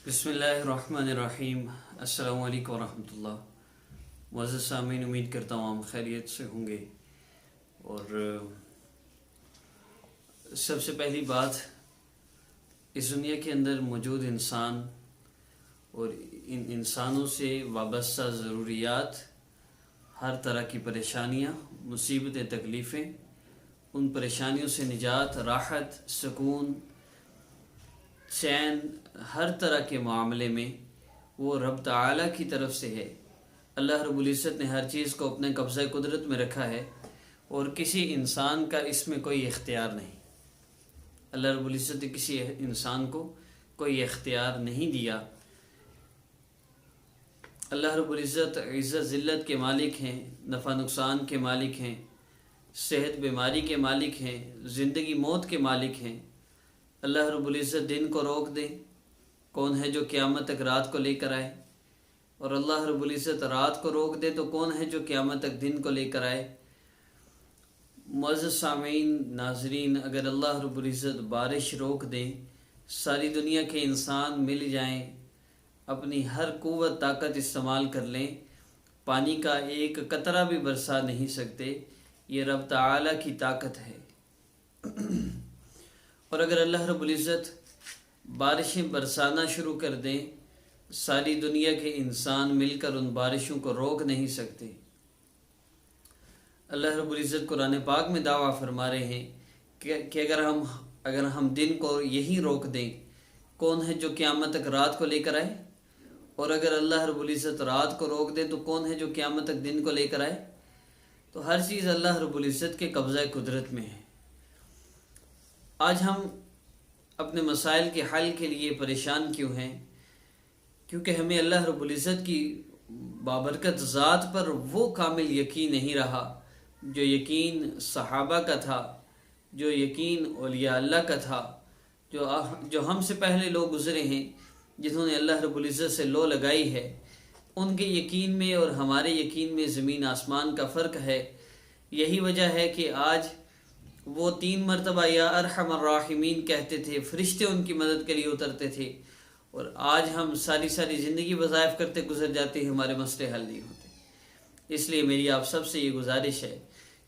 بسم اللہ الرحمن الرحیم۔ السلام علیکم ورحمۃ اللہ۔ معزز سامعین، امید کرتا ہوں آپ خیریت سے ہوں گے۔ اور سب سے پہلی بات، اس دنیا کے اندر موجود انسان اور ان انسانوں سے وابستہ ضروریات، ہر طرح کی پریشانیاں، مصیبتیں، تکلیفیں، ان پریشانیوں سے نجات، راحت، سکون، چین، ہر طرح کے معاملے میں وہ رب تعالیٰ کی طرف سے ہے۔ اللہ رب العزت نے ہر چیز کو اپنے قبضہ قدرت میں رکھا ہے اور کسی انسان کا اس میں کوئی اختیار نہیں۔ اللہ رب العزت نے کسی انسان کو کوئی اختیار نہیں دیا۔ اللہ رب العزت عزت ذلت کے مالک ہیں، نفع نقصان کے مالک ہیں، صحت بیماری کے مالک ہیں، زندگی موت کے مالک ہیں۔ اللہ رب العزت دن کو روک دے، کون ہے جو قیامت تک رات کو لے کر آئے؟ اور اللہ رب العزت رات کو روک دے تو کون ہے جو قیامت تک دن کو لے کر آئے؟ معزز سامعین، ناظرین، اگر اللہ رب العزت بارش روک دے، ساری دنیا کے انسان مل جائیں، اپنی ہر قوت طاقت استعمال کر لیں، پانی کا ایک قطرہ بھی برسا نہیں سکتے، یہ رب تعالیٰ کی طاقت ہے۔ اور اگر اللہ رب العزت بارشیں برسانا شروع کر دیں، ساری دنیا کے انسان مل کر ان بارشوں کو روک نہیں سکتے۔ اللہ رب العزت قرآن پاک میں دعویٰ فرما رہے ہیں کہ اگر ہم دن کو یہی روک دیں، کون ہے جو قیامت تک رات کو لے کر آئے؟ اور اگر اللہ رب العزت رات کو روک دے تو کون ہے جو قیامت تک دن کو لے کر آئے؟ تو ہر چیز اللہ رب العزت کے قبضہ قدرت میں ہے۔ آج ہم اپنے مسائل کے حل کے لیے پریشان کیوں ہیں؟ کیونکہ ہمیں اللہ رب العزت کی بابرکت ذات پر وہ کامل یقین نہیں رہا جو یقین صحابہ کا تھا، جو یقین اولیاء اللہ کا تھا، جو ہم سے پہلے لوگ گزرے ہیں، جنہوں نے اللہ رب العزت سے لو لگائی ہے۔ ان کے یقین میں اور ہمارے یقین میں زمین آسمان کا فرق ہے۔ یہی وجہ ہے کہ آج وہ 3 مرتبہ یا ارحم الراحمین کہتے تھے، فرشتے ان کی مدد کے لیے اترتے تھے، اور آج ہم ساری زندگی وظائف کرتے گزر جاتے ہیں، ہمارے مسئلے حل نہیں ہوتے۔ اس لیے میری آپ سب سے یہ گزارش ہے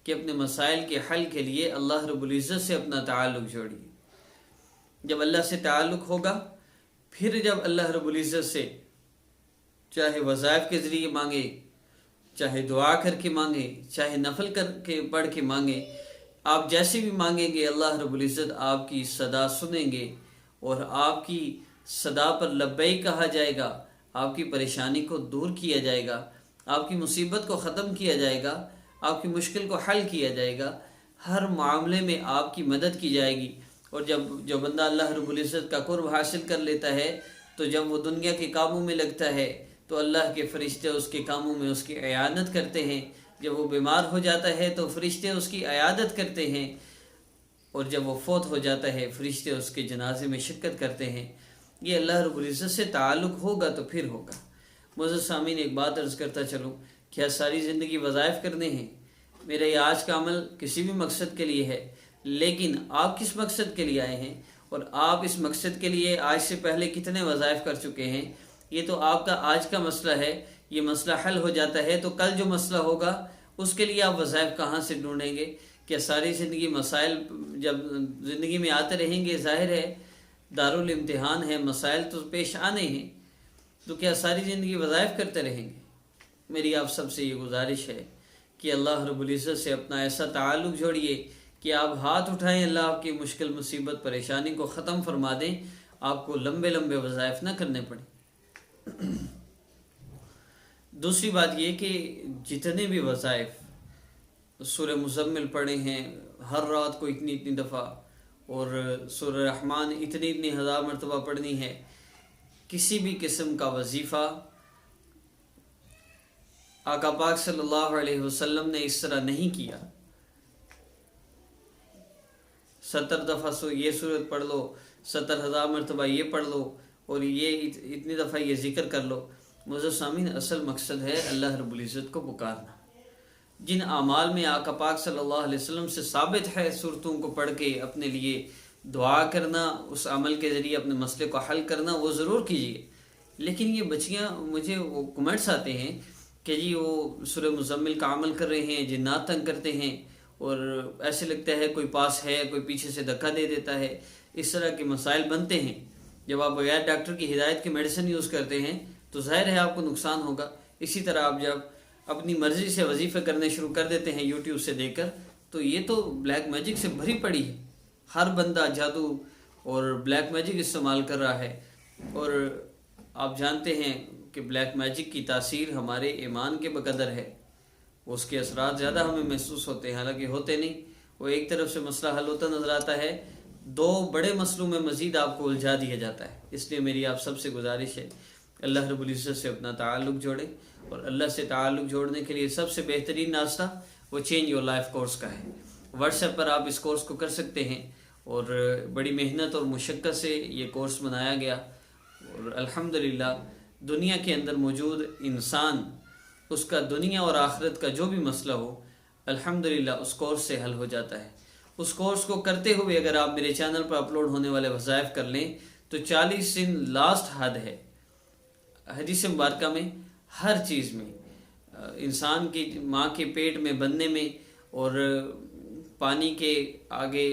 کہ اپنے مسائل کے حل کے لیے اللہ رب العزت سے اپنا تعلق جوڑیے۔ جب اللہ سے تعلق ہوگا، پھر جب اللہ رب العزت سے چاہے وظائف کے ذریعے مانگے، چاہے دعا کر کے مانگے، چاہے نفل کر کے پڑھ کے مانگے، آپ جیسے بھی مانگیں گے اللہ رب العزت آپ کی صدا سنیں گے، اور آپ کی صدا پر لبیک کہا جائے گا، آپ کی پریشانی کو دور کیا جائے گا، آپ کی مصیبت کو ختم کیا جائے گا، آپ کی مشکل کو حل کیا جائے گا، ہر معاملے میں آپ کی مدد کی جائے گی۔ اور جب جو بندہ اللہ رب العزت کا قرب حاصل کر لیتا ہے، تو جب وہ دنیا کے کاموں میں لگتا ہے تو اللہ کے فرشتے اس کے کاموں میں اس کی اعانت کرتے ہیں۔ جب وہ بیمار ہو جاتا ہے تو فرشتے اس کی عیادت کرتے ہیں، اور جب وہ فوت ہو جاتا ہے فرشتے اس کے جنازے میں شرکت کرتے ہیں۔ یہ اللہ رب العزت سے تعلق ہوگا تو پھر ہوگا۔ معزز سامعین، ایک بات عرض کرتا چلوں، کیا ساری زندگی وظائف کرنے ہیں؟ میرا یہ آج کا عمل کسی بھی مقصد کے لیے ہے، لیکن آپ کس مقصد کے لیے آئے ہیں، اور آپ اس مقصد کے لیے آج سے پہلے کتنے وظائف کر چکے ہیں؟ یہ تو آپ کا آج کا مسئلہ ہے۔ یہ مسئلہ حل ہو جاتا ہے تو کل جو مسئلہ ہوگا اس کے لیے آپ وظائف کہاں سے ڈھونڈیں گے؟ کیا ساری زندگی مسائل جب زندگی میں آتے رہیں گے، ظاہر ہے دارالامتحان ہے، مسائل تو پیش آنے ہیں، تو کیا ساری زندگی وظائف کرتے رہیں گے؟ میری آپ سب سے یہ گزارش ہے کہ اللہ رب العزت سے اپنا ایسا تعلق جوڑیے کہ آپ ہاتھ اٹھائیں، اللہ آپ کی مشکل مصیبت پریشانی کو ختم فرما دیں، آپ کو لمبے وظائف نہ کرنے پڑیں۔ دوسری بات یہ کہ جتنے بھی وظائف سورہ مزمل پڑھے ہیں، ہر رات کو اتنی دفعہ، اور سورہ رحمان اتنی ہزار مرتبہ پڑھنی ہے، کسی بھی قسم کا وظیفہ آقا پاک صلی اللہ علیہ وسلم نے اس طرح نہیں کیا۔ 70 دفعہ یہ سورت پڑھ لو، 70,000 مرتبہ یہ پڑھ لو، اور یہ اتنی دفعہ یہ ذکر کر لو۔ معزز سامعین، اصل مقصد ہے اللہ رب العزت کو پکارنا۔ جن اعمال میں آقا پاک صلی اللہ علیہ وسلم سے ثابت ہے صورتوں کو پڑھ کے اپنے لیے دعا کرنا، اس عمل کے ذریعے اپنے مسئلے کو حل کرنا وہ ضرور کیجیے، لیکن یہ بچیاں مجھے وہ کمنٹس آتے ہیں کہ جی وہ سورہ مزمل کا عمل کر رہے ہیں، جنات تنگ کرتے ہیں، اور ایسے لگتا ہے کوئی پاس ہے، کوئی پیچھے سے دھکا دے دیتا ہے، اس طرح کے مسائل بنتے ہیں۔ جب آپ بغیر ڈاکٹر کی ہدایت کی میڈیسن یوز کرتے ہیں تو ظاہر ہے آپ کو نقصان ہوگا۔ اسی طرح آپ جب اپنی مرضی سے وظیفے کرنے شروع کر دیتے ہیں یوٹیوب سے دیکھ کر، تو یہ تو بلیک میجک سے بھری پڑی ہے، ہر بندہ جادو اور بلیک میجک استعمال کر رہا ہے، اور آپ جانتے ہیں کہ بلیک میجک کی تاثیر ہمارے ایمان کے بقدر ہے، اس کے اثرات زیادہ ہمیں محسوس ہوتے ہیں، حالانکہ ہوتے نہیں۔ وہ ایک طرف سے مسئلہ حل ہوتا نظر آتا ہے، دو بڑے مسئلوں میں مزید آپ کو الجھا دیا جاتا ہے۔ اس لیے میری آپ سب سے گزارش ہے، اللہ رب العزت سے اپنا تعلق جوڑیں، اور اللہ سے تعلق جوڑنے کے لیے سب سے بہترین راستہ وہ چینج یور لائف کورس کا ہے۔ واٹس ایپ پر آپ اس کورس کو کر سکتے ہیں، اور بڑی محنت اور مشقت سے یہ کورس بنایا گیا، اور الحمدللہ دنیا کے اندر موجود انسان، اس کا دنیا اور آخرت کا جو بھی مسئلہ ہو، الحمدللہ اس کورس سے حل ہو جاتا ہے۔ اس کورس کو کرتے ہوئے اگر آپ میرے چینل پر اپلوڈ ہونے والے وظائف کر لیں تو 40 دن لاسٹ حد ہے حدیث مبارکہ میں، ہر چیز میں، انسان کی ماں کے پیٹ میں بننے میں اور پانی کے آگے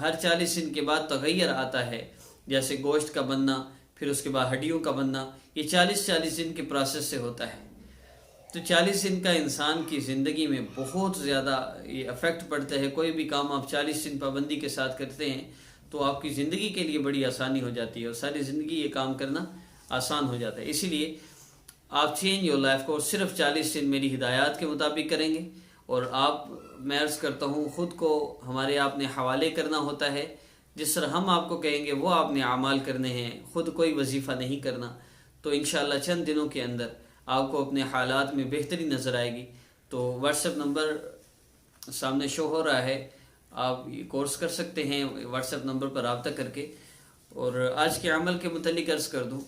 ہر 40 دن کے بعد تغیر آتا ہے، جیسے گوشت کا بننا، پھر اس کے بعد ہڈیوں کا بننا، یہ 40 دن کے پروسیس سے ہوتا ہے۔ تو 40 دن کا انسان کی زندگی میں بہت زیادہ یہ افیکٹ پڑتا ہے۔ کوئی بھی کام آپ 40 دن پابندی کے ساتھ کرتے ہیں تو آپ کی زندگی کے لیے بڑی آسانی ہو جاتی ہے، اور ساری زندگی یہ کام کرنا آسان ہو جاتا ہے۔ اسی لیے آپ چینج یور لائف کو صرف 40 دن میری ہدایات کے مطابق کریں گے، اور آپ، میں عرض کرتا ہوں، خود کو ہمارے آپ نے حوالے کرنا ہوتا ہے، جس طرح ہم آپ کو کہیں گے وہ آپ نے اعمال کرنے ہیں، خود کوئی وظیفہ نہیں کرنا۔ تو انشاءاللہ چند دنوں کے اندر آپ کو اپنے حالات میں بہتری نظر آئے گی۔ تو واٹس ایپ نمبر سامنے شو ہو رہا ہے، آپ یہ کورس کر سکتے ہیں واٹس ایپ نمبر پر رابطہ کر کے۔ اور آج کے عمل کے متعلق عرض کر دوں،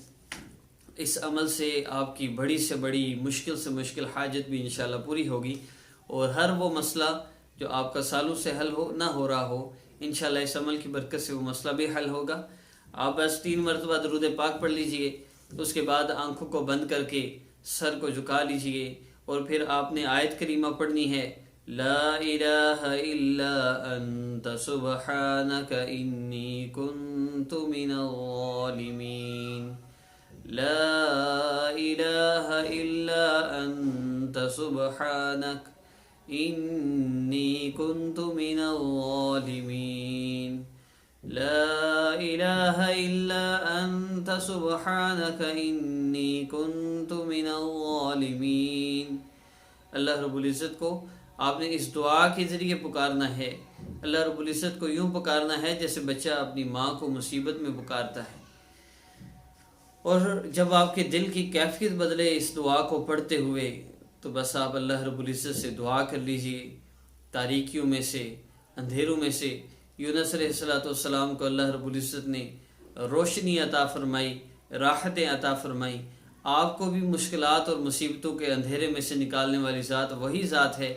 اس عمل سے آپ کی بڑی سے بڑی، مشکل سے مشکل حاجت بھی انشاءاللہ پوری ہوگی، اور ہر وہ مسئلہ جو آپ کا سالوں سے حل نہ ہو رہا ہو، انشاءاللہ اس عمل کی برکت سے وہ مسئلہ بھی حل ہوگا۔ آپ بس 3 مرتبہ درود پاک پڑھ لیجئے، اس کے بعد آنکھوں کو بند کر کے سر کو جھکا لیجئے، اور پھر آپ نے آیت کریمہ پڑھنی ہے، لا الہ الا انت سبحانک انی کنت من الظالمین، لا الہ الا انت سبحانک انی کنت من الظالمین، لا الہ الا انت سبحانک انی کنت من الظالمین۔ اللہ رب العزت کو آپ نے اس دعا کے ذریعے پکارنا ہے۔ اللہ رب العزت کو یوں پکارنا ہے جیسے بچہ اپنی ماں کو مصیبت میں پکارتا ہے، اور جب آپ کے دل کی کیفیت بدلے اس دعا کو پڑھتے ہوئے، تو بس آپ اللہ رب العزت سے دعا کر لیجئے، تاریکیوں میں سے، اندھیروں میں سے یونس علیہ السلام کو اللہ رب العزت نے روشنی عطا فرمائی، راحتیں عطا فرمائی۔ آپ کو بھی مشکلات اور مصیبتوں کے اندھیرے میں سے نکالنے والی ذات وہی ذات ہے،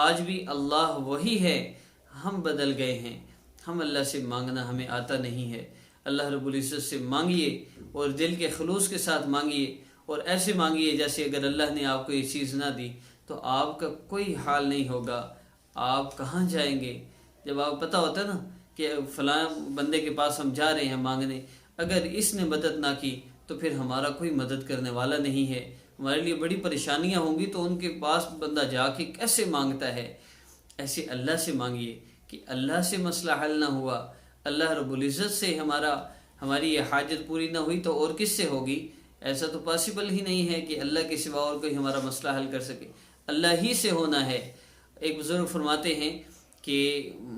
آج بھی اللہ وہی ہے۔ ہم بدل گئے ہیں، ہم اللہ سے مانگنا ہمیں آتا نہیں ہے۔ اللہ رب العزت سے مانگیے، اور دل کے خلوص کے ساتھ مانگیے، اور ایسے مانگیے جیسے اگر اللہ نے آپ کو یہ چیز نہ دی تو آپ کا کوئی حال نہیں ہوگا، آپ کہاں جائیں گے؟ جب آپ پتہ ہوتا ہے نا کہ فلاں بندے کے پاس ہم جا رہے ہیں مانگنے، اگر اس نے مدد نہ کی تو پھر ہمارا کوئی مدد کرنے والا نہیں ہے، ہمارے لیے بڑی پریشانیاں ہوں گی، تو ان کے پاس بندہ جا کے کیسے مانگتا ہے؟ ایسے اللہ سے مانگیے کہ اللہ سے مسئلہ حل نہ ہوا، اللہ رب العزت سے ہماری یہ حاجت پوری نہ ہوئی تو اور کس سے ہوگی؟ ایسا تو پاسبل ہی نہیں ہے کہ اللہ کے سوا اور کوئی ہمارا مسئلہ حل کر سکے، اللہ ہی سے ہونا ہے۔ ایک بزرگ فرماتے ہیں کہ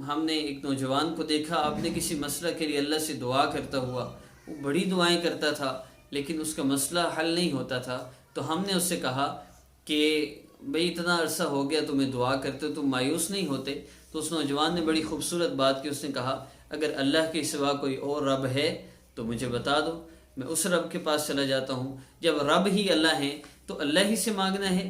ہم نے ایک نوجوان کو دیکھا، آپ نے کسی مسئلہ کے لیے اللہ سے دعا کرتا ہوا، وہ بڑی دعائیں کرتا تھا لیکن اس کا مسئلہ حل نہیں ہوتا تھا، تو ہم نے اس سے کہا کہ بھئی اتنا عرصہ ہو گیا تمہیں دعا کرتے ہو، تم مایوس نہیں ہوتے؟ تو اس نوجوان نے بڑی خوبصورت بات کی، اس نے کہا اگر اللہ کے سوا کوئی اور رب ہے تو مجھے بتا دو، میں اس رب کے پاس چلا جاتا ہوں۔ جب رب ہی اللہ ہے تو اللہ ہی سے مانگنا ہے،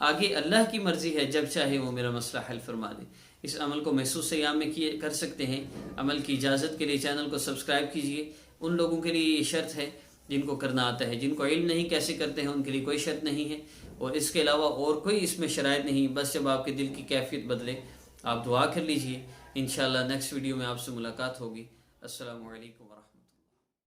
آگے اللہ کی مرضی ہے، جب چاہے وہ میرا مسئلہ حل فرما دے۔ اس عمل کو محسوس ایام میں کر سکتے ہیں۔ عمل کی اجازت کے لیے چینل کو سبسکرائب کیجئے۔ ان لوگوں کے لیے یہ شرط ہے جن کو کرنا آتا ہے، جن کو علم نہیں کیسے کرتے ہیں ان کے لیے کوئی شرط نہیں ہے، اور اس کے علاوہ اور کوئی اس میں شرائط نہیں، بس جب آپ کے دل کی کیفیت بدلے آپ دعا کر لیجئے۔ انشاءاللہ نیکسٹ ویڈیو میں آپ سے ملاقات ہوگی۔ السلام علیکم ورحمۃ اللہ۔